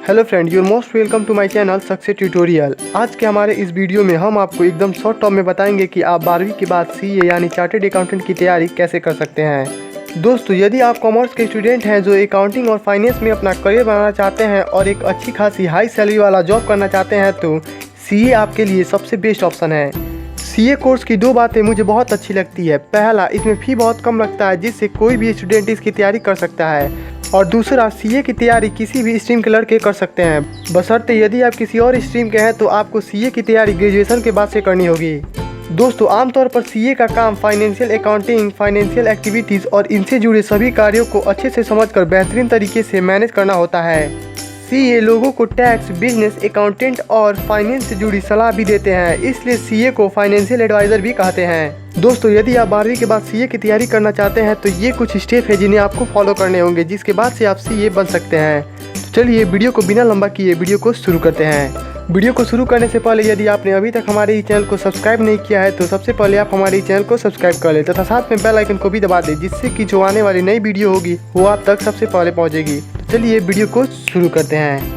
Hello friend, your most welcome to my channel success tutorial. आज के हमारे इस वीडियो में हम आपको एकदम शॉर्ट टर्म में बताएंगे कि आप 12वीं के बाद सीए यानी चार्टर्ड अकाउंटेंट की तैयारी कैसे कर सकते हैं। दोस्तों, यदि आप कॉमर्स के स्टूडेंट हैं जो अकाउंटिंग और फाइनेंस में अपना करियर बनाना चाहते हैं और एक अच्छी खासी हाई सैलरी वाला जॉब करना चाहते हैं तो सीए आपके लिए सबसे बेस्ट ऑप्शन है। सीए कोर्स की दो बातें मुझे बहुत अच्छी लगती है। पहला, इसमें फ़ी बहुत कम लगता है जिससे कोई भी स्टूडेंट इसकी तैयारी कर सकता है, और दूसरा, सीए की तैयारी किसी भी स्ट्रीम के लड़के कर सकते हैं, बशर्ते यदि आप किसी और स्ट्रीम के हैं तो आपको सीए की तैयारी ग्रेजुएशन के बाद से करनी होगी। दोस्तों, आमतौर पर सीए का काम फाइनेंशियल अकाउंटिंग, फाइनेंशियल एक्टिविटीज़ और इनसे जुड़े सभी कार्यों को अच्छे से समझकर बेहतरीन तरीके से मैनेज करना होता है। सीए लोगों को टैक्स, बिजनेस, अकाउंटेंट और फाइनेंस से जुड़ी सलाह भी देते हैं, इसलिए सीए को फाइनेंशियल एडवाइज़र भी कहते हैं। दोस्तों, यदि आप 12वीं के बाद सीए की तैयारी करना चाहते हैं तो ये कुछ स्टेप है जिन्हें आपको फॉलो करने होंगे, जिसके बाद से आप सीए बन सकते हैं। तो चलिए वीडियो को बिना लंबा किए वीडियो को शुरू करते हैं। वीडियो को शुरू करने से पहले यदि आपने अभी तक हमारे चैनल को सब्सक्राइब नहीं किया है तो सबसे पहले आप हमारे चैनल को सब्सक्राइब कर लें तथा साथ में बेल आइकन को भी दबा दें, जिससे कि जो आने वाली नई वीडियो होगी वो आप तक सबसे पहले पहुंचेगी। तो चलिए वीडियो को शुरू करते हैं।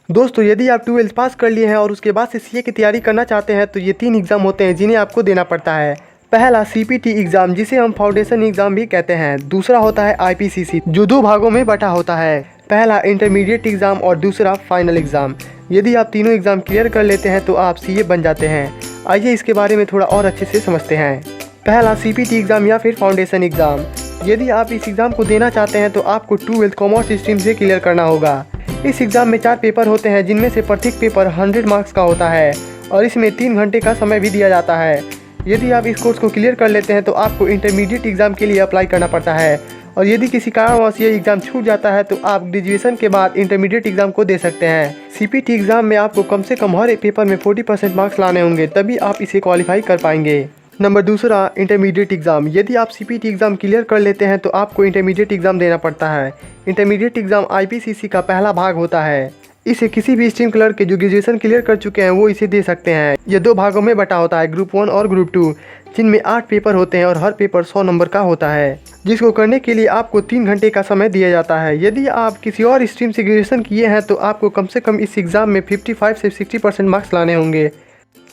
दोस्तों, यदि आप 12th पास कर लिए हैं और उसके बाद से सीए की तैयारी करना चाहते हैं तो ये 3 एग्ज़ाम होते हैं जिन्हें आपको देना पड़ता है। पहला सीपीटी एग्ज़ाम, जिसे हम फाउंडेशन एग्ज़ाम भी कहते हैं। दूसरा होता है आईपीसीसी, जो 2 भागों में बटा होता है। पहला इंटरमीडिएट एग्ज़ाम और दूसरा फाइनल एग्ज़ाम। यदि आप तीनों एग्ज़ाम क्लियर कर लेते हैं तो आप सीए बन जाते हैं। आइए इसके बारे में थोड़ा और अच्छे से समझते हैं। पहला सीपीटी एग्ज़ाम या फिर फाउंडेशन एग्ज़ाम। यदि आप इस एग्ज़ाम को देना चाहते हैं तो आपको 12th कॉमर्स स्ट्रीम से क्लियर करना होगा। इस एग्ज़ाम में 4 पेपर होते हैं, जिनमें से प्रत्येक पेपर 100 मार्क्स का होता है और इसमें 3 घंटे का समय भी दिया जाता है। यदि आप इस कोर्स को क्लियर कर लेते हैं तो आपको इंटरमीडिएट एग्ज़ाम के लिए अप्लाई करना पड़ता है, और यदि किसी कारणवश ये एग्ज़ाम छूट जाता है तो आप ग्रेजुएशन के बाद इंटरमीडिएट एग्ज़ाम को दे सकते हैं। सीपीटी एग्ज़ाम में आपको कम से कम हर एक पेपर में 40% मार्क्स लाने होंगे, तभी आप इसे क्वालिफाई कर पाएंगे। नंबर दूसरा, इंटरमीडिएट एग्ज़ाम। यदि आप सीपीटी एग्ज़ाम क्लियर कर लेते हैं तो आपको इंटरमीडिएट एग्ज़ाम देना पड़ता है। इंटरमीडिएट एग्ज़ाम आईपीसीसी का पहला भाग होता है। इसे किसी भी स्ट्रीम के लड़के जो ग्रेजुएशन क्लियर कर चुके हैं वो इसे दे सकते हैं। यह 2 भागों में बटा होता है, ग्रुप 1 और ग्रुप 2, जिनमें 8 पेपर होते हैं और हर पेपर 100 नंबर का होता है, जिसको करने के लिए आपको 3 घंटे का समय दिया जाता है। यदि आप किसी और स्ट्रीम से ग्रेजुएशन किए हैं तो आपको कम से कम इस एग्ज़ाम में 55 से 60% मार्क्स लाने होंगे,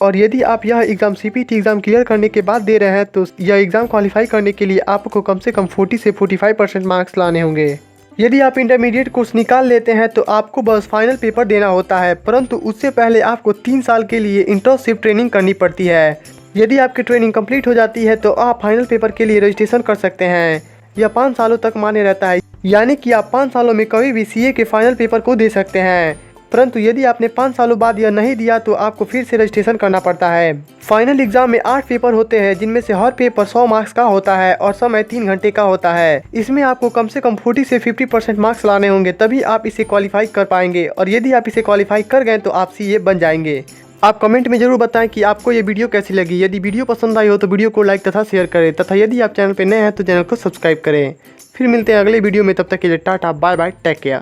और यदि आप यह एग्ज़ाम सीपीटी एग्ज़ाम क्लियर करने के बाद दे रहे हैं तो यह एग्ज़ाम क्वालिफाई करने के लिए आपको कम से कम 40 से 45% मार्क्स लाने होंगे। यदि आप इंटरमीडिएट कोर्स निकाल लेते हैं तो आपको बस फाइनल पेपर देना होता है, परंतु उससे पहले आपको 3 साल के लिए इंटर्नशिप ट्रेनिंग करनी पड़ती है। यदि आपकी ट्रेनिंग कंप्लीट हो जाती है तो आप फाइनल पेपर के लिए रजिस्ट्रेशन कर सकते हैं। यह 5 सालों तक मान्य रहता है, यानी कि आप 5 सालों में कभी भी सीए के फाइनल पेपर को दे सकते हैं। परंतु यदि आपने 5 सालों बाद यह नहीं दिया तो आपको फिर से रजिस्ट्रेशन करना पड़ता है। फाइनल एग्जाम में 8 पेपर होते हैं, जिनमें से हर पेपर 100 मार्क्स का होता है और समय 3 घंटे का होता है। इसमें आपको कम से कम 40 से 50% मार्क्स लाने होंगे, तभी आप इसे क्वालिफाई कर पाएंगे, और यदि आप इसे क्वालिफाई कर गए तो आप सीए बन जाएंगे। आप कमेंट में जरूर बताएं कि आपको ये वीडियो कैसी लगी। यदि वीडियो पसंद आई हो तो वीडियो को लाइक तथा शेयर करें, तथा यदि आप चैनल पर नए हैं तो चैनल को सब्सक्राइब करें। फिर मिलते हैं अगले वीडियो में, तब तक के लिए tata, bye bye, take care.